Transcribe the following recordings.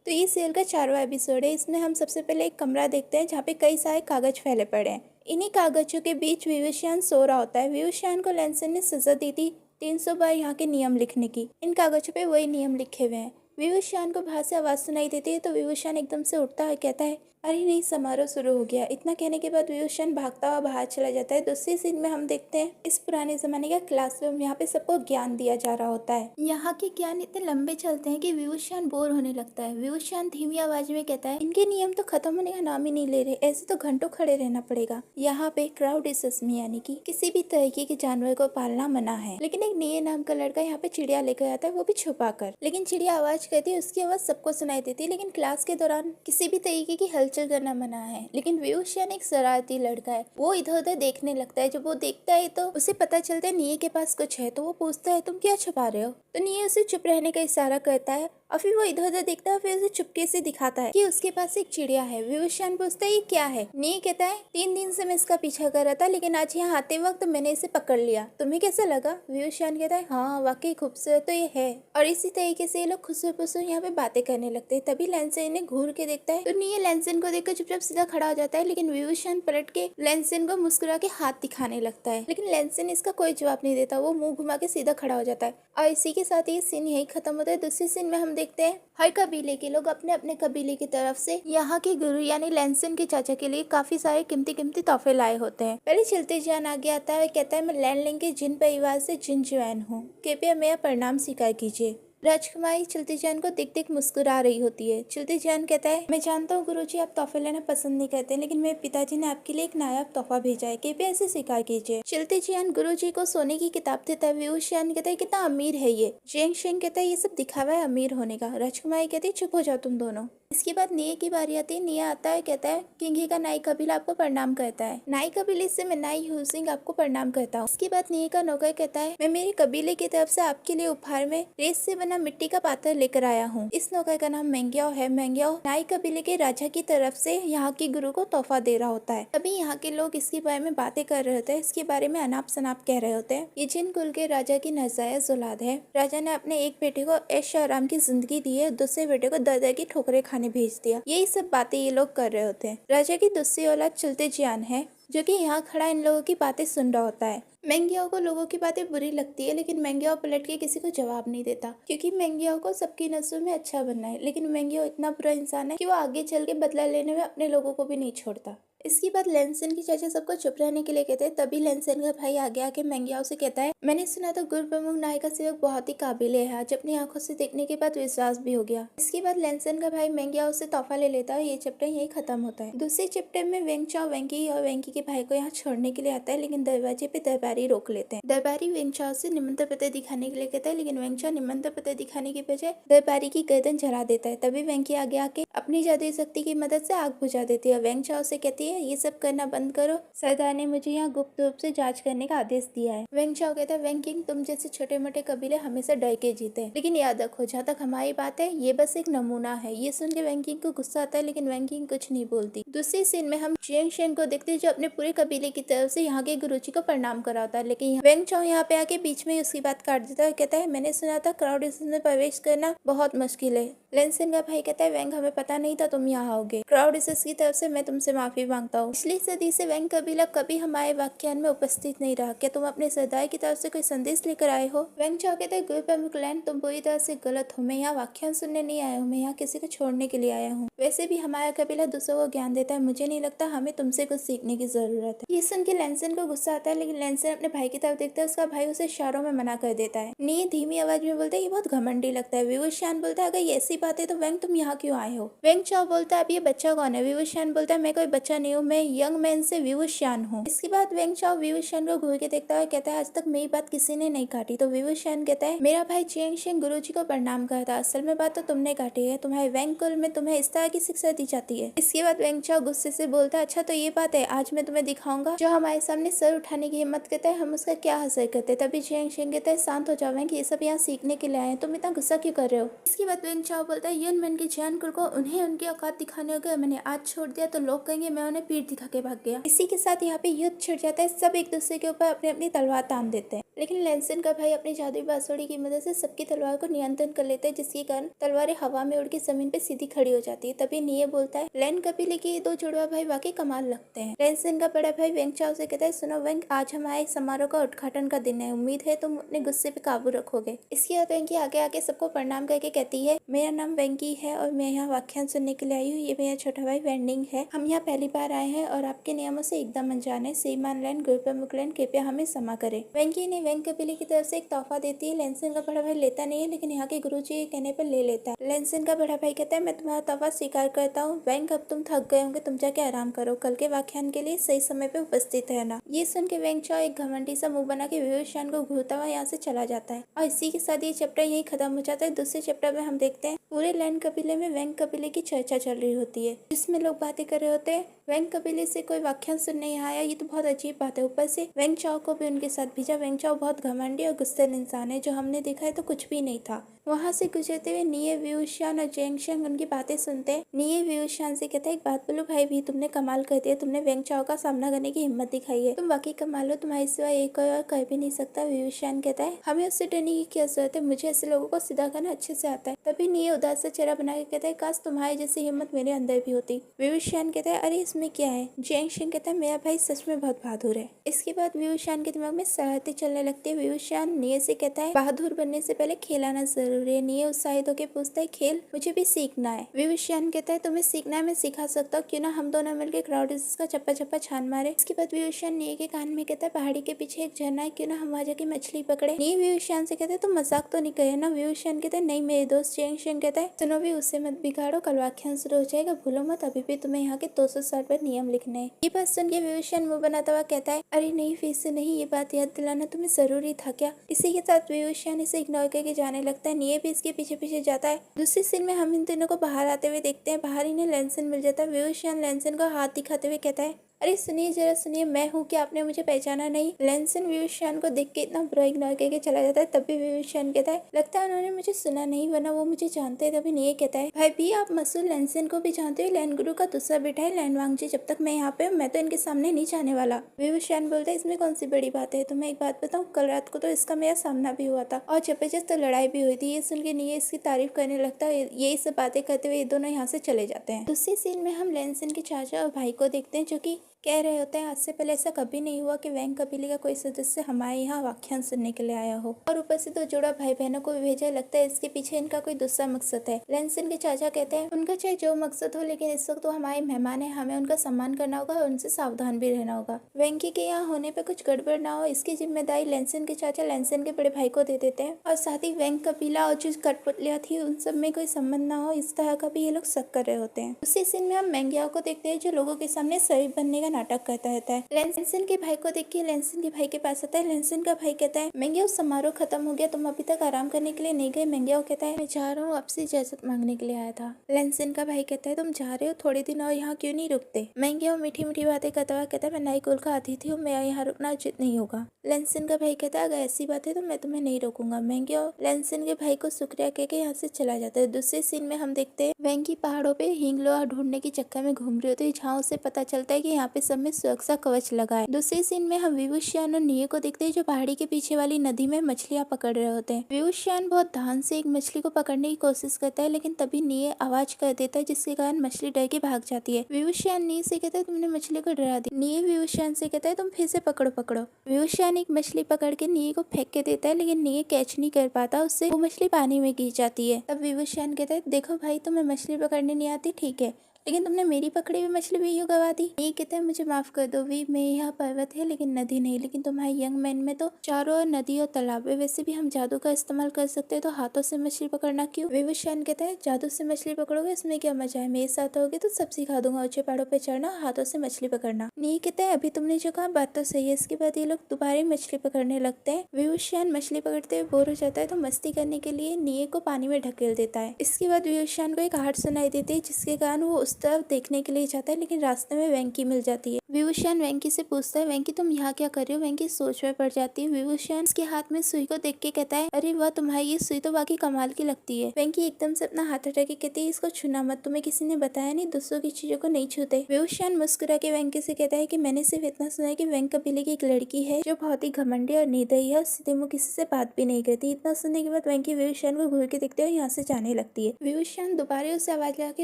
तो ये सीरियल का 4वां एपिसोड है। इसमें हम सबसे पहले एक कमरा देखते हैं जहाँ पे कई सारे कागज फैले पड़े हैं। इन्हीं कागजों के बीच विवस्वान सो रहा होता है। विवस्वान को लैंसन ने सजा दी थी 300 बार यहाँ के नियम लिखने की। इन कागजों पे वही नियम लिखे हुए हैं। विवस्वान को बाहर से आवाज सुनाई देती है तो विवस्वान एकदम से उठता है, कहता है अरे नहीं, समारोह शुरू हो गया। इतना कहने के बाद विवस्वान भागता हुआ बाहर चला जाता है। दूसरी सीन में हम देखते हैं इस पुराने जमाने का क्लासरूम, यहाँ पे सबको ज्ञान दिया जा रहा होता है। यहाँ के ज्ञान इतने लंबे चलते हैं कि विवस्वान बोर होने लगता है। विवस्वान धीमी आवाज में कहता है इनके नियम तो खत्म होने का नाम ही नहीं ले रहे, ऐसे तो घंटों खड़े रहना पड़ेगा। यहाँ पे क्राउड इसमी यानी कि किसी भी तरीके के जानवर को पालना मना है। लेकिन एक निये नाम का लड़का यहाँ पे चिड़िया लेकर आता है, वो भी छुपा कर। लेकिन चिड़िया आवाज करती है, उसकी आवाज सबको सुनाई देती है। लेकिन क्लास के दौरान किसी भी तरीके की हलचल करना मना है। लेकिन विवस्वान एक शरारती लड़का है, वो इधर उधर देखने लगता है। जब वो देखता है तो उसे पता चलता है निये के पास कुछ है, तो वो पूछता है तुम क्या छुपा रहे हो। तो निये उसे चुप रहने का इशारा करता है और फिर वो इधर उधर देखता है, फिर उसे चुपके से दिखाता है कि उसके पास एक चिड़िया है। विवस्वान पूछता है ये क्या है। निये कहता है 3 दिन से मैं इसका पीछा कर रहा था, लेकिन आज यहाँ आते वक्त मैंने इसे पकड़ लिया। तुम्हें कैसा लगा। विवस्वान कहता है हाँ वाकई खूबसूरत तो ये है। और इसी तरीके से ये लोग खुशू खुशू यहाँ पे बातें करने लगते हैं। तभी लैंसन इन्हें घूर के देखता है तो निये लैंसन को देखकर चुपचाप सीधा खड़ा हो जाता है। लेकिन विवस्वान पलट के लैंसन को मुस्कुरा के हाथ दिखाने लगता है, लेकिन लैंसन इसका कोई जवाब नहीं देता। वो मुंह घुमा के सीधा खड़ा हो जाता है और इसी के साथ ये सीन यही खत्म होता है। दूसरी सीन में हम देखते हैं हर कबीले के लोग अपने अपने कबीले की तरफ से यहाँ के गुरु यानी लैंसन के चाचा के लिए काफी सारे कीमती कीमती तोहफे लाए होते हैं। पहले चलते जान आगे आता है, कहता है मैं लैंडलिंग के जिन परिवार से जिन ज्वाइन हूँ, कृपया मेरा प्रणाम स्वीकार कीजिए। राजकुमारी चलती जान को दिख दिख मुस्कुरा रही होती है। चलती जान कहता है मैं जानता हूँ गुरुजी आप तोहफे लेना पसंद नहीं करते, लेकिन मेरे पिताजी ने आपके लिए एक नायाब तोहफा भेजा है, कृपया इसे स्वीकार कीजिए। चलती जान गुरुजी को सोने की किताब देता है। विवस्वान कहता है कितना अमीर है ये। जेंग शेंग कहता है ये सब दिखावा है अमीर होने का। राजकुमारी कहती है चुप हो जाओ तुम दोनों। इसके बाद निये की बारी आती है। निया आता है, कहता है किंग का नाई कबीला आपको प्रणाम करता है। नाई कबीले से मैं नाई ह्यूसिंग आपको प्रणाम करता हूँ। इसके बाद निये का नौकर कहता है मैं मेरे कबीले की तरफ से आपके लिए उपहार में रेत से बना मिट्टी का पात्र लेकर आया हूँ। इस नौकर का नाम मेंग्याओ है। मेंग्याओ नाई कबीले के राजा की तरफ से यहाँ की गुरु को तोहफा दे रहा होता है। तभी यहाँ के लोग इसके बारे में बातें कर रहे होते हैं, इसके बारे में अनाप शनाप कह रहे होते हैं। ये जिन कुल के राजा की नाजायज औलाद है। राजा ने अपने एक बेटे को ऐश आराम की जिंदगी दी है, दूसरे बेटे को दर दर की ठोकरें खाने भेज दिया। यही सब बातें ये लोग कर रहे होते हैं। राजा की दूसरी औलाद चलते जियान है, जो कि यहाँ खड़ा इन लोगों की बातें सुन रहा होता है। मेंग्याओ को लोगों की बातें बुरी लगती है, लेकिन मेंग्याओ पलट के किसी को जवाब नहीं देता, क्योंकि मेंग्याओ को सबकी नजरों में अच्छा बनना है। लेकिन मेंग्याओ इतना बुरा इंसान है कि वो आगे चल के बदला लेने में अपने लोगों को भी नहीं छोड़ता। इसके बाद लैंसन की चाचा सबको चुप रहने के लिए कहते हैं। तभी लैंसन का भाई आगे आके मेंग्याओ से कहता है मैंने सुना था गुरु प्रमुख नाई का सेवक बहुत ही काबिल है, आज अपनी आंखों से देखने के बाद विश्वास भी हो गया। इसके बाद लैंसन का भाई मेंग्याओ से तोहफा ले लेता है। ये चैप्टर यही खत्म होता है। दूसरे चैप्टर में वेंगचाओ वेंकी और वेंकी के भाई को यहाँ छोड़ने के लिए आता है, लेकिन दरवाजे पे दरबारी रोक लेते हैं। दरबारी वेंगचाओ से निमंत्रण पत्र दिखाने के लिए कहता है, लेकिन वेंगचाओ निमंत्रण पत्र दिखाने के बजाय दरबारी की गर्दन जला देता है। तभी वेंकी आगे आके अपनी जादुई शक्ति की मदद से आग बुझा देती है। वेंगचाओ से कहती है ये सब करना बंद करो, सरदार ने मुझे यहाँ गुप्त रूप से जांच करने का आदेश दिया है। वेंगचाओ कहता है वेंकिंग तुम जैसे छोटे मोटे कबीले हमेशा डर के जीते हैं, लेकिन याद रखो जहाँ तक हमारी बात है ये बस एक नमूना है। ये सुन के वेंकिंग को गुस्सा आता है, लेकिन वेंकिंग कुछ नहीं बोलती। दूसरी सीन में हम जेंग शेंग को देखते हैं, जो अपने पूरे कबीले की तरफ से यहाँ के गुरुजी को प्रणाम कराता है। लेकिन वेंगचाओ यहाँ पे आके बीच में उसकी बात काट देता है। कहता है मैंने सुना था क्राउड में प्रवेश करना बहुत मुश्किल है। लैंसन का भाई कहता है वेंग हमें पता नहीं था तुम यहाँ आओगे, क्राउड की तरफ से मैं तुमसे माफी मांगता हूँ। पिछली सदी से वेंग कबीला कभी हमारे व्याख्यान में उपस्थित नहीं रहा, क्या तुम अपने सरदार की तरफ से कोई संदेश लेकर आए हो। वेंगचाओ कहते हैं गुरु प्रमुख लैंड तुम पूरी तरह से गलत हो, मैं यहाँ व्याख्यान सुनने नहीं आया हूँ, मैं यहाँ किसी को छोड़ने के लिए आया हूँ। वैसे भी हमारा कबीला दूसरों को ज्ञान देता है, मुझे नहीं लगता हमें तुमसे कुछ सीखने की जरूरत है। ये सुन के लैंसन को गुस्सा आता है, लेकिन लैंसन अपने भाई की तरफ देखता है, उसका भाई उसे इशारों में मना कर देता है। नी धीमी आवाज में बोलता है ये बहुत घमंडी लगता है। विवस्वान बोलता है अगर ये ऐसी बात है तो वेंग तुम यहाँ क्यों आए हो। वेंगचाओ बोलता है अब ये बच्चा कौन है। विवस्वान बोलता है मैं कोई बच्चा नहीं हूँ, मैं यंग मैन से विवस्वान हूँ। इसके बाद वेंगचाओ विवस्वान को घूर के देखता है, कहता है आज तक मेरी बात किसी ने नहीं काटी। तो विवस्वान कहता है मेरा भाई जेंग शेंग गुरुजी को प्रणाम करता, असल में बात तो तुमने काटी है, तुम्हारे वेंग कुल में तुम्हें इस तरह की शिक्षा दी जाती है। इसके बाद वेंगचाओ गुस्से से बोलता है अच्छा तो ये बात है, आज मैं तुम्हें दिखाऊंगा जो हमारे सामने सर उठाने की हिम्मत करता है हम उसका क्या हासिल करते हैं। तभी जेंग शेंग कहता है शांत हो जाओ कि ये सब यहाँ सीखने के लिए आए, तुम इतना गुस्सा क्यों कर रहे हो। इसके बाद वेंगचाओ बोलता है युन मैन के जियान कुल को उन्हें उनकी औकात दिखाने हो गया, मैंने आज छोड़ दिया तो लोग कहेंगे मैं उन्हें पीठ दिखा के भाग गया। इसी के साथ यहाँ पे युद्ध छिड़ जाता है, सब एक दूसरे के ऊपर अपनी अपनी तलवार तान देते हैं। लेकिन लैंसन का भाई अपनी जादुई बांसुरी की मदद से सबकी तलवार को नियंत्रण कर लेता है, जिसके कारण तलवारें हवा में उड़ के जमीन पे सीधी खड़ी हो जाती है। तभी निये बोलता है, लैन कबीले के ये दो जुड़वा भाई वाकई कमाल लगते हैं। लैंसन का बड़ा भाई वेंग चाओ से कहता है, सुनो वेंग, आज हमारे समारोह का उद्घाटन का दिन है, उम्मीद है तुम अपने गुस्से पे काबू रखोगे। इसके बाद वेंगी आगे आके सबको प्रणाम करके कहती है, मेरा नाम वेंगी है और मैं यहाँ व्याख्यान सुनने के लिए आई हूँ। ये मेरा छोटा भाई वेंडिंग है। हम यहाँ पहली बार आए हैं और आपके नियमों से एकदम अनजान है। श्रीमान लैन, गुरुप्रमुख लैन, कृपया हमें क्षमा करें। वेंगी ने वेंग कबीले की तरफ से एक तोहफा देती है। लैंसन का बड़ा भाई लेता नहीं है, लेकिन यहाँ के गुरुजी के कहने पर ले लेता है। लैंसन का बड़ा भाई कहता है, मैं तुम्हारा तोहफा स्वीकार करता हूँ। वेंग, अब तुम थक गए होंगे, तुम जाके आराम करो। कल के व्याख्यान के लिए सही समय पे उपस्थित रहना। ये सुन के वेंग चाओ एक घमंडी सा मुंह बना के विवेशान को घूरता हुआ यहाँ से चला जाता है और इसी के साथ ये चैप्टर यही खत्म हो जाता है। दूसरे चैप्टर में हम देखते हैं पूरे लैन कबीले में वेंग कबीले की चर्चा चल रही होती है, जिसमें लोग बातें कर रहे होते हैं, वेंग कबीले से कोई व्याख्यान सुनने यहाँ आया, ये तो बहुत अजीब बात है। ऊपर से वेंग चाओ को भी उनके साथ भेजा। वेंग चाओ बहुत घमंडी और गुस्सेल इंसान है, जो हमने देखा है तो कुछ भी नहीं था। वहाँ से गुजरते हुए निये, व्यूशान और जेंगशंग उनकी बातें सुनते हैं। निये व्यूशान से कहता है, एक बात बोलो भाई, भी तुमने कमाल कर दिया, तुमने वेंग चाओ का सामना करने की हिम्मत दिखाई है, तुम वाकई कमाल हो, तुम्हारे सिवा एक और कर भी नहीं सकता। व्यूशान कहता है, हमें उससे डरने की क्या जरूरत है, मुझे ऐसे लोगों को सीधा करना अच्छे से आता है। तभी निये उदास सा चेहरा बना के कहता है, काश तुम्हारे जैसी हिम्मत मेरे अंदर भी होती। व्यूशान कहता है, अरे इसमें क्या है। जेंगशंग कहता है, मेरा भाई सच में बहुत बहादुर है। इसके बाद व्यूशान के दिमाग में शरारतें चलने लगती है। व्यूशान निये से कहता है, बहादुर बनने से पहले खेल आना जरूरी है। निये उत्साहित होकर पूछता है, खेल? मुझे भी सीखना है। व्यूशान कहता है, तुम्हें सीखना है, मैं सिखा सकता हूँ, क्यों ना हम दोनों मिलकर क्राउड का चप्पा चप्पा छान मारे। इसके बाद व्यूशान निये के कान में कहता है, पहाड़ी के पीछे एक झरना है, क्यों ना हम वहाँ जाके मछली पकड़े। निये व्यूशान से कहता है, तुम मजाक तो नहीं करे ना। व्यूशान कहता है, नहीं मेरे दोस्त। जेंगशंग कहता है, सुनो भी, उससे मत बिगाड़ो, कल व्याख्यान शुरू हो जाएगा, भूलो मत, अभी भी तुम्हें यहाँ के 260 पर नियम लिखने हैं। ये बात सुन के व्यूशान मुंह बनाता हुआ कहता है, अरे नहीं, फिर से नहीं, ये बात याद दिलाना तुम्हें जरूरी था क्या। इसी के साथ व्यूशान इसे इग्नोर करके जाने लगता है। निये भी इसके पीछे पीछे जाता है। दूसरी सीन में हम इन तीनों को बाहर आते हुए देखते हैं। बाहर इन्हें लैंसन मिल जाता है। व्यूशान लैंसन को हाथ दिखाते हुए कहता है, अरे सुनिए, जरा सुनिए, मैं हूँ, क्या आपने मुझे पहचाना नहीं। लैंसन व्यूशान को देख के इतना बुरा इग्नोर करके चला जाता है। तभी व्यूशान कहता है, लगता है उन्होंने मुझे सुना नहीं, वरना वो मुझे जानते हैं। तभी निये कहता है, भाई भी आप मसूल लैंसन को भी जानते हो, लैन गुरु का दूसरा बेटा है लैन वांगजी। जब तक मैं यहाँ पे हूँ, मैं तो इनके सामने नहीं जाने वाला। व्यूशान बोलता है, इसमें कौन सी बड़ी बात है, तो मैं एक बात बताऊँ, कल रात को तो इसका मेरा सामना भी हुआ था और जबरदस्त तो लड़ाई भी हुई थी। ये सुन के निये इसकी तारीफ करने लगता है। यही सब बातें करते हुए ये दोनों यहाँ से चले जाते हैं। दूसरी सीन में हम लैंसन के चाचा और भाई को देखते हैं, जो की कह रहे होते हैं, आज से पहले ऐसा कभी नहीं हुआ कि वेंग कबीले का कोई सदस्य हमारे यहाँ व्याख्यान सुनने के लिए आया हो, और ऊपर से 2 जोड़ा भाई बहनों को भी भेजा। लगता है इसके पीछे इनका कोई दूसरा मकसद है। लैंसन के चाचा कहते हैं, उनका चाहे जो मकसद हो, लेकिन इस वक्त वो हमारे मेहमान है, हमें उनका सम्मान करना होगा और उनसे सावधान भी रहना होगा। वेंगी के यहाँ होने पर कुछ गड़बड़ ना हो, इसकी जिम्मेदारी लैंसन के चाचा लैंसन के बड़े भाई को दे देते हैं, और साथ ही वेंग कबीला और जो कठपुतलियां थी उन सब में कोई संबंध ना हो, इस तरह का भी ये लोग शक कर रहे होते हैं। उसी सीन में हम मेंग्याओ को देखते हैं, जो लोगों के सामने शरीफ बनने का नाटक करता रहता है। लैंसन के भाई को देख के लैंसन के भाई के पास आता है। लैंसन का भाई कहता है, मेंग्याओ समारोह खत्म हो गया, तुम अभी तक आराम करने के लिए नहीं गए। मेंग्याओ कहता है, मैं जा रहा हूँ, आपसे इजाजत मांगने के लिए आया था। लैंसन का भाई कहता है, तुम जा रहे हो, थोड़े दिन और यहाँ क्यों नहीं रुकते। मेंग्याओ मीठी मीठी बातें करता हुआ कहता है, मैं नई कुल का अतिथि हूँ, मेरा यहाँ रुकना उचित नहीं होगा। लैंसन का भाई कहता है, अगर ऐसी बात है तो मैं तुम्हें नहीं रोकूंगा। मेंग्याओ लैंसन के भाई को शुक्रिया कह के यहाँ से चला जाता है। दूसरे सीन में हम देखते हैं, वेंगी पहाड़ों पे हिंगलोआ ढूंढने के चक्कर में घूम रही होती है, जहाँ उसे पता चलता है कि यहाँ पे सब में सुरक्षा कवच लगा है। दूसरे सीन में हम विवुशियान और निये को देखते हैं, जो पहाड़ी के पीछे वाली नदी में मछलियां पकड़ रहे होते हैं। विवुशियान बहुत ध्यान से एक मछली को पकड़ने की कोशिश करता है, लेकिन तभी निये आवाज कर देता है, जिसके कारण मछली डर के भाग जाती है। विवुशियान निये से कहता है, तुमने मछली को डरा दी। निये विवुशियान से कहता है, तुम फिर से पकड़ो। विवुशियान एक मछली पकड़ के निये को फेंक के देता है, लेकिन निये कैच नहीं कर पाता, उससे वो मछली पानी में गिर जाती है। तब विवुशियान कहता है, देखो भाई, तुम्हें मछली पकड़ने नहीं आती, ठीक है, लेकिन तुमने मेरी पकड़ी हुई मछली भी यूं गवा दी। ये कहता है, मुझे माफ कर दो वी, मैं यहाँ पर्वत है लेकिन नदी नहीं, लेकिन तुम्हारे यंग मैन में तो चारों ओर नदी और तालाब है। वैसे भी हम जादू का इस्तेमाल कर सकते हैं, तो हाथों से मछली पकड़ना क्यों। विवुशियान कहता है, जादू से मछली पकड़ोगे, इसमें क्या मजा है, मेरे साथ होगे तो सब सिखा दूंगा, ऊंचे पहाड़ों पर चढ़ना, हाथों से मछली पकड़ना। नहीं कहता है, अभी तुमने जो कहा बात तो सही है। इसके बाद ये लोग दोबारा मछली पकड़ने लगते हैं। विवुशियान मछली पकड़ते हुए बोर हो जाता है, तो मस्ती करने के लिए निये को पानी में ढकेल देता है। इसके बाद विवुशियान को एक आहट सुनाई देती है, जिसके कारण वो उस उत्सव देखने के लिए जाता है, लेकिन रास्ते में वेंकी मिल जाती है। विभूषण वेंकी से पूछता है, वेंकी तुम यहाँ क्या कर रही हो? वेंकी सोच में पड़ जाती है। विभूषण उसके हाथ में सुई को देख के कहता है, अरे वाह, तुम्हारी ये सुई तो वाकई कमाल की लगती है। वेंकी एकदम से अपना हाथ हटा के कहती है, इसको छूना मत, तुम्हें किसी ने बताया नहीं दूसरों की चीजों को नहीं छूते। विभूषण मुस्कुरा के वेंकी से कहता है कि मैंने सिर्फ इतना सुना है कि वेंक कबीले की एक लड़की है जो बहुत ही घमंडी और निर्दयी है और सीधे मुंह किसी से बात भी नहीं करती। इतना सुनने के बाद वेंकी विभूषण को घूर के देखते हुए यहाँ से जाने लगती है। विभूषण दोबारा उसे आवाज लगा के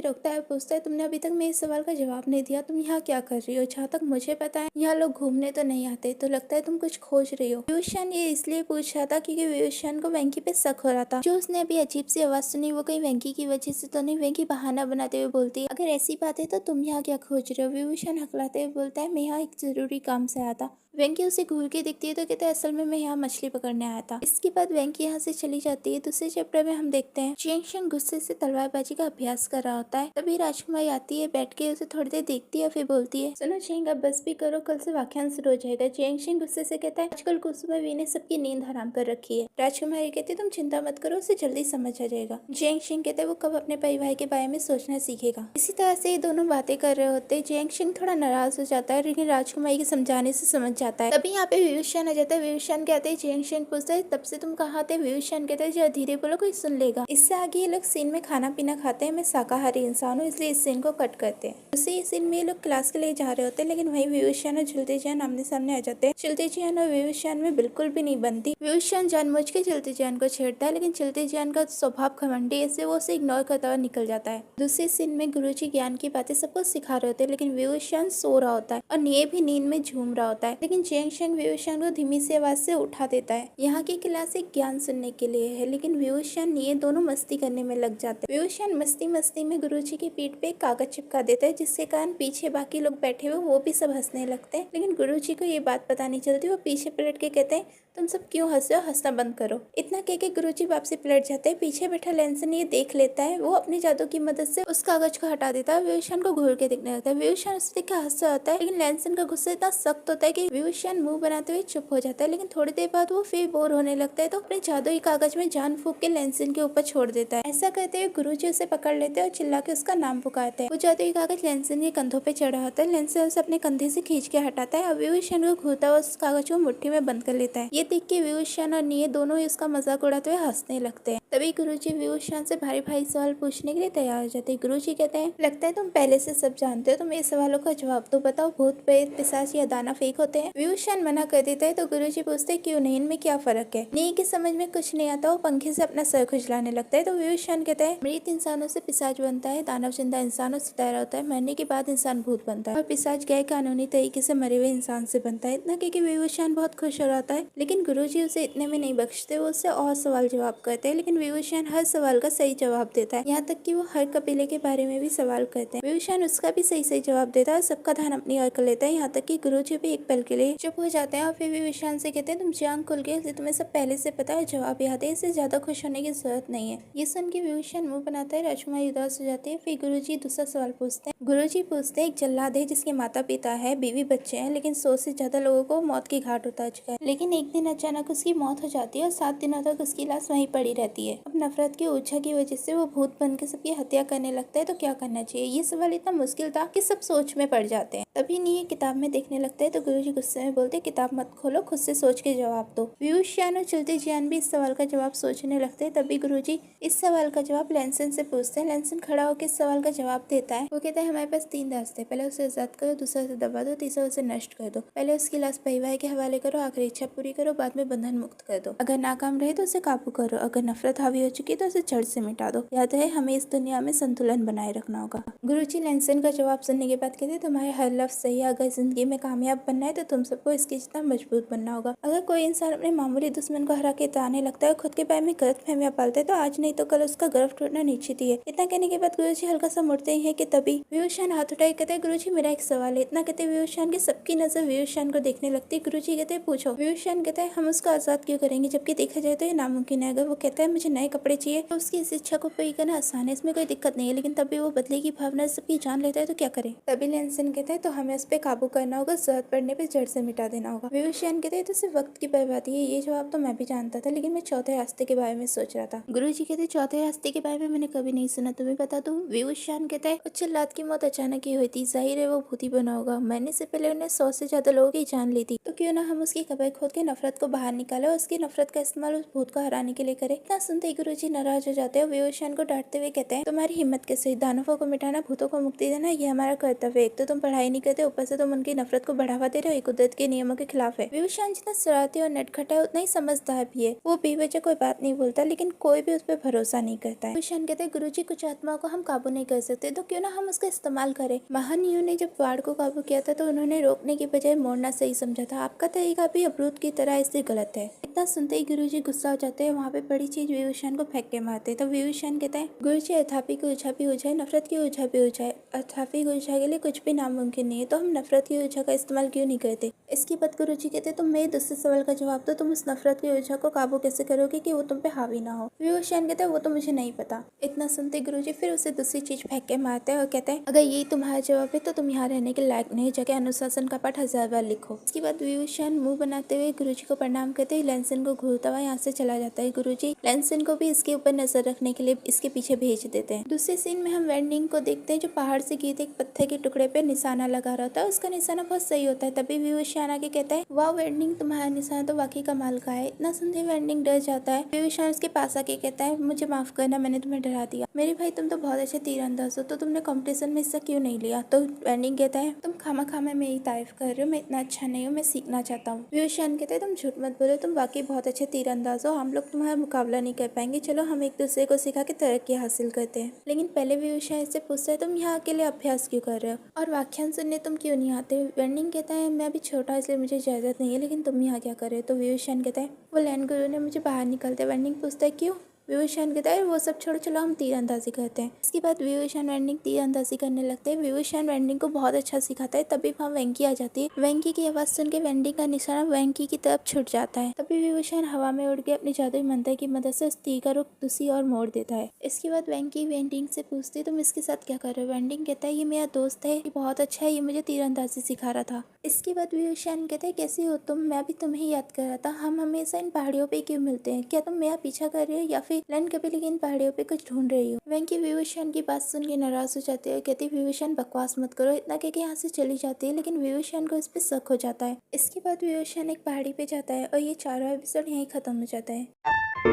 रोकता है, पूछता है, तुमने अभी तक मेरे सवाल का जवाब नहीं दिया, तुम यहाँ क्या कर रही हो? जहाँ तक मुझे पता है यहाँ लोग घूमने तो नहीं आते, तो लगता है तुम कुछ खोज रही हो। विभूषण ये इसलिए पूछ रहा था क्योंकि विभूषण को वेंकी पे शक हो रहा था। जो उसने अभी अजीब सी आवाज सुनी वो कहीं वेंकी की वजह से तो नहीं। वेंकी बहाना बनाते हुए बोलती है, अगर ऐसी बात है तो तुम यहाँ क्या खोज रहे हो? विभूषण हकलाते हुए बोलता है, मैं यहाँ एक जरूरी काम से आया था। वेंकी उसे घूर के दिखती है तो कहते हैं, असल में मैं यहाँ मछली पकड़ने आया था। इसके बाद वेंकी यहाँ से चली जाती है। दूसरे चैप्टर में हम देखते हैं चेंगशंग गुस्से से तलवारबाजी का अभ्यास कर रहा होता है। तभी राजकुमारी आती है, बैठ के उसे थोड़ी देर देखती है, फिर बोलती है, सुनो चेंग, अब बस भी करो, कल से व्याख्यान शुरू हो जाएगा। चेंगशंग गुस्से से कहता है, आजकल कुसुमावी ने सबकी नींद हराम कर रखी है। राजकुमारी कहती है, तुम चिंता मत करो, उसे जल्दी समझ आ जाएगा। चेंगशंग कहते हैं, वो कब अपने परिवार के बारे में सोचना सीखेगा। इसी तरह से ये दोनों बातें कर रहे होते हैं। चेंगशंग थोड़ा नाराज हो जाता है, लेकिन राजकुमारी के समझाने से समझ जाता है। तभी यहाँ पे विभूषण आ जाता है। विभूषण कहते हैं, चेंगशंग पूछता है, तब से तुम कहाँ थे? विभूषण कहते हैं, जरा धीरे बोलो, कोई सुन लेगा। इससे आगे ये लोग सीन में खाना पीना खाते हैं। मैं शाकाहारी इंसान हूँ, इसलिए इस सीन को कट करते हैं। उसी सीन में ये लोग क्लास के लिए जा रहे होते हैं, लेकिन वही विभूषण और झुलते जैन आमने सामने आ जाते हैं। झुलते जैन और विभूषण में बिल्कुल भी नहीं बनती। विभूषण जानबूझ के झुलते जैन को छेड़ता है, लेकिन झुलते जैन का स्वभाव घमंडी है, इससे वो उसे इग्नोर करता हुआ निकल जाता है। दूसरे सीन में गुरुजी ज्ञान की बातें सबको सिखा रहे होते हैं, लेकिन विभूषण सो रहा होता है और ये भी नींद में झूम रहा होता है। लेकिन चेंगशंग विभूषण को धीमी सी आवाज से उठा देता है। यहाँ की क्लास एक ज्ञान सुनने के लिए है, लेकिन विभूषण ये दोनों मस्ती करने में लग जाते हैं। विभूषण मस्ती मस्ती में गुरुजी की पीठ पे एक कागज चिपका देता है, जिसके कारण पीछे बाकी लोग बैठे हुए वो भी सब हंसने लगते हैं। लेकिन गुरुजी को ये बात पता नहीं चलती। वो पीछे पलट के कहते हैं, तुम सब क्यों हंस रहे हो? हंसना बंद करो। इतना कह के गुरुजी वापसी पलट जाते हैं। पीछे बैठा लैंसन ये देख लेता है। वो अपने जादू की मदद से उस कागज को हटा देता है। विभूषण को घूर के देखने लगता है। विभूषण उसे देख के हंसता होता है, लेकिन लैंसन का गुस्सा इतना सख्त होता है कि विभूषण मुंह बनाते हुए चुप हो जाता है। लेकिन थोड़ी देर बाद वो फिर बोर होने लगता है, तो अपने जादुई कागज में जान फूंक के लैंसन के ऊपर छोड़ देता है। ऐसा करते हुए गुरुजी उसे पकड़ लेते हैं और चिल्ला के उसका नाम पुकारते हैं। वो जादुई कागज लैंसन के कंधों पे चढ़ा होता है। लैंसन उसे अपने कंधे से खींच के हटाता है और विभूषण को घूरता हुआ उस कागज को मुट्ठी में बंद कर लेता है। ये देख के विभूषण और निये दोनों ही उसका मजाक उड़ाते हुए हंसने लगते हैं। तभी गुरुजी विभूषण से भारी भारी सवाल पूछने के लिए तैयार हो जाते हैं। गुरुजी कहते हैं, लगता है तुम पहले से सब जानते हो, तुम ये सवालों का जवाब तो बताओ, भूत प्रेत पिशाच या दाना फेक होते हैं? विभूषण मना कर देता है, तो गुरुजी पूछते हैं, क्यों नहीं, इनमें क्या फर्क है? निये की समझ में कुछ नहीं आता। वो पंखे से अपना सर खुजलाने लगता है। तो विभूषण कहता है, मृत इंसानों से पिशाच बनता है, दानव जिंदा इंसानों से तैयार होता है, मरने के बाद इंसान भूत बनता है, और पिशाच गैर कानूनी तरीके से मरे हुए इंसान से बनता है। इतना कहकर विभूषण बहुत खुश हो जाता है, लेकिन गुरुजी उसे इतने में नहीं बख्शते। वो उससे और सवाल जवाब करते हैं, लेकिन विभूषण हर सवाल का सही जवाब देता है। यहाँ तक कि वो हर कबीले के बारे में भी सवाल करते हैं। विभूषण उसका भी सही सही जवाब देता है, सबका ध्यान अपनी ओर कर लेता है। यहाँ तक कि गुरुजी भी एक पल के लिए चुप हो जाते हैं और फिर विभूषण से कहते हैं, तुम जान खुल गए, इसलिए तुम्हें सब पहले से पता है, जवाब याद है, इससे ज्यादा खुश होने की जरूरत नहीं है। ये सुन के विभूषण मुंह बनाता है। राजकुमारी उदास हो जाती है। फिर गुरुजी दूसरा सवाल पूछते हैं। गुरुजी पूछते हैं, एक जल्लाद है जिसके माता पिता है, बीवी बच्चे हैं, लेकिन 100 से ज्यादा लोगों को मौत की घाट उतार चुका है, लेकिन एक दिन अचानक उसकी मौत हो जाती है और 7 दिनों तक उसकी लाश वहीं पड़ी रहती है। अब नफरत की ऊर्जा की वजह से वो भूत बनकर सबकी हत्या करने लगता है, तो क्या करना चाहिए? ये सवाल इतना मुश्किल था कि सब सोच में पड़ जाते हैं। तभी नहीं किताब में देखने लगता है, तो गुरुजी गुस्से में बोलते, किताब मत खोलो, खुद से सोच के जवाब दो। विभूषण और चलते जियान भी इस सवाल का जवाब सोचने लगते हैं। तभी गुरुजी इस सवाल का जवाब लैंसन से पूछते हैं। लैंसन खड़ा होकर इस सवाल का जवाब देता है। वो कहता है, हमारे पास 3 रास्ते, पहले उसे आजाद करो, दूसरा उसे दबा दो, तीसरा उसे नष्ट कर दो। पहले उसकी लाश परिवार के हवाले करो, आखिरी इच्छा पूरी करो, बाद में बंधन मुक्त कर दो। अगर नाकाम रहे तो उसे काबू करो, अगर नफरत हावी हो चुकी तो उसे जड़ से मिटा दो। याद रहे, हमें इस दुनिया में संतुलन बनाए रखना होगा। गुरुजी लैंसन का जवाब सुनने के बाद कहते, तुम्हारे हर लफ्ज सही है। अगर जिंदगी में कामयाब बनना है तो तुम सबको इसके जितना मजबूत बनना होगा। अगर कोई इंसान अपने मामूली दुश्मन को हरा के इतराने लगता है, खुद के बारे में गलत फहमियां पालता है, तो आज नहीं तो कल उसका गर्व टूटना निश्चित ही है। इतना कहने के बाद गुरुजी हल्का सा मुड़ते हैं कि तभी विभूषण हाथ उठाए कहते हैं, गुरुजी मेरा एक सवाल है। इतना कहते विभूषण की सबकी नजर विभूषण को देखने लगती है। गुरुजी कहते हैं, पूछो। विभूषण कहता है, हम उसको आजाद क्यों करेंगे, जबकि देखा जाए तो ये नामुमकिन है। अगर वो कहता है मुझे नए कपड़े चाहिए, तो उसकी इस इच्छा को पूरी करना आसान है, इसमें कोई दिक्कत नहीं है, लेकिन तभी वो बदले की भावना से सबकी जान लेता है, तो क्या करे? तभी लैंसन कहता है, तो हमें उस पर काबू करना होगा, जरूरत पड़ने पे जड़ से मिटा देना होगा। विवस्वान कहते हैं तो सिर्फ वक्त की बर्बादी है। ये जवाब तो मैं भी जानता था, लेकिन मैं चौथे रास्ते के बारे में सोच रहा था। गुरुजी कहते चौथे रास्ते के बारे में मैंने कभी नहीं सुना, तुम्हें बता दूं? विवस्वान कहता है उस चिल्लात की मौत अचानक ही हुई थी, जाहिर है वो भूत ही बना होगा। मैंने से पहले उन्हें 100 से ज्यादा लोगों की जान ली थी, तो क्यों ना हम उसकी कब्र खोद के नफरत को बाहर निकाले और उसकी नफरत का इस्तेमाल उस भूत को हराने के लिए करे। इतना सुनते ही गुरुजी नाराज हो जाते हैं। विवस्वान को डांटते हुए कहते हैं तुम्हारी हिम्मत कैसे हुई? दानवों को मिटाना, भूतों को मुक्ति देना, ये हमारा कर्तव्य है। एक तो तुम पढ़ाई नहीं करते, ऊपर से तुम उनकी नफरत को बढ़ावा दे रहे हो, ये कुदरत के नियमों के खिलाफ है। विवस्वान जितना शरारती और नटखटा है उतना ही समझदार भी है। वो बेवजह कोई बात नहीं बोलता, लेकिन कोई भी उस पर भरोसा नहीं करता है। विवस्वान कहते हैं गुरुजी कुछ आत्माओं को हम काबू नहीं कर सकते, तो क्यों ना हम उसका इस्तेमाल करें। महानियों ने जब बाढ़ को काबू किया था तो उन्होंने रोकने की बजाय मोड़ना सही समझा था। आपका तरीका भी अमरूद की तरह इससे गलत है। इतना सुनते ही गुरुजी गुस्सा हो जाते हैं। वहाँ पे बड़ी चीज विवस्वान को फेंक के मारते हैं। तो विवस्वान कहता है गुरुजी अथापी की ऊर्जा भी हो जाए, नफरत की ऊर्जा भी हो जाए, अथापी की ऊर्जा के लिए कुछ भी नामुमकिन नहीं है, तो हम नफरत की ऊर्जा का इस्तेमाल क्यों नहीं करते? इसकी बात गुरुजी कहते तुम मेरे दूसरे सवाल का जवाब दो, तुम उस नफरत की ऊर्जा को काबू कैसे करोगे कि वो तुम पे हावी ना हो? विवस्वान कहता है वो तो मुझे नहीं पता। इतना सुनते गुरुजी फिर उसे दूसरी चीज फेंक के मारते हैं और कहते हैं अगर यही तुम्हारा जवाब है तो तुम यहाँ रहने के लायक नहीं, जगह अनुशासन का पाठ 1000 बार लिखो। इसके बाद विवस्वान मुंह बनाते हुए गुरुजी को प्रणाम करते हुए लैंसन को घूरता हुआ यहाँ से चला जाता है। गुरुजी लैंसन को भी इसके ऊपर नजर रखने के लिए इसके पीछे भेज देते हैं। दूसरे सीन में हम वेंडिंग को देखते हैं जो पहाड़ से गिरते एक पत्थर के टुकड़े पे निशाना लगा रहा होता है। उसका निशाना बहुत सही होता है। तभी विवस्वान आके कहता है वाह वेंडिंग, तुम्हारा निशाना तो वाकई कमाल का है। इतना सुनते वेंडिंग डर जाता है। विवस्वान उसके पास आके कहता है मुझे माफ करना, मैंने तुम्हें डरा दिया। मेरे भाई तुम तो बहुत अच्छे तीरंदाज हो, तो तुमने कॉम्पिटिशन में हिस्सा क्यों नहीं लिया? तो वेंडिंग कहता है तुम खामा खामा मेरी तारीफ कर रहे हो, मैं इतना अच्छा नहीं हूँ, मैं सीखना चाहता हूँ। विवस्वान कहते हैं तुम झूठ मत बोलो, तुम वाकई बहुत अच्छे तीरंदाज हो, हम लोग तुम्हारा मुकाबला नहीं कर पाएंगे, चलो हम एक दूसरे को सिखा के तरक्की हासिल करते हैं। लेकिन पहले विवस्वान इससे पूछता है तुम यहाँ अकेले अभ्यास क्यों कर रहे हो और व्याख्यान सुनने तुम क्यों नहीं आते? वेंडिंग कहता है मैं अभी छोटा इसलिए मुझे इजाजत नहीं है, लेकिन तुम यहाँ क्या कर रहे हो? तो विवस्वान कहता है वो लैंड गुरु ने मुझे बाहर निकलते। वेंडिंग पूछता है क्यों? विवस्वान कहता है वो सब छोड़ो, चलो हम तीरंदाजी करते हैं। इसके बाद विवस्वान वेंडिंग तीरंदाजी करने लगते हैं। विवस्वान वेंडिंग को बहुत अच्छा सिखाता है। तभी वहाँ वेंकी आ जाती है। वेंकी की आवाज सुन के वेंडिंग का निशाना वेंकी की तरफ छुट जाता है। तभी विवस्वान हवा में उड़ के अपनी जादुई मंत्र की मदद से उस तीर का रुख दूसरी ओर मोड़ देता है। इसके बाद वेंकी वेंडिंग से पूछती है तुम इसके साथ क्या कर रहे हो? वेंडिंग कहता है ये मेरा दोस्त है, ये बहुत अच्छा है, ये मुझे तीरंदाजी सिखा रहा था। इसके बाद विवस्वान कहता है कैसी हो तुम? मैं भी तुम्हें याद कर रहा था, हम हमेशा इन पहाड़ियों पे क्यों मिलते हैं? क्या तुम मेरा पीछा कर रहे हो या फिर लैंड कभी इन पहाड़ियों पे कुछ ढूंढ रही हो? वेंकी विवस्वान की बात सुन के नाराज हो जाती है और कहती विवस्वान बकवास मत करो, इतना कह के यहाँ से चली जाती है। लेकिन विवस्वान को इस पे शक हो जाता है। इसके बाद विवस्वान एक पहाड़ी पे जाता है और ये चारों एपिसोड यहीं खत्म हो जाता है।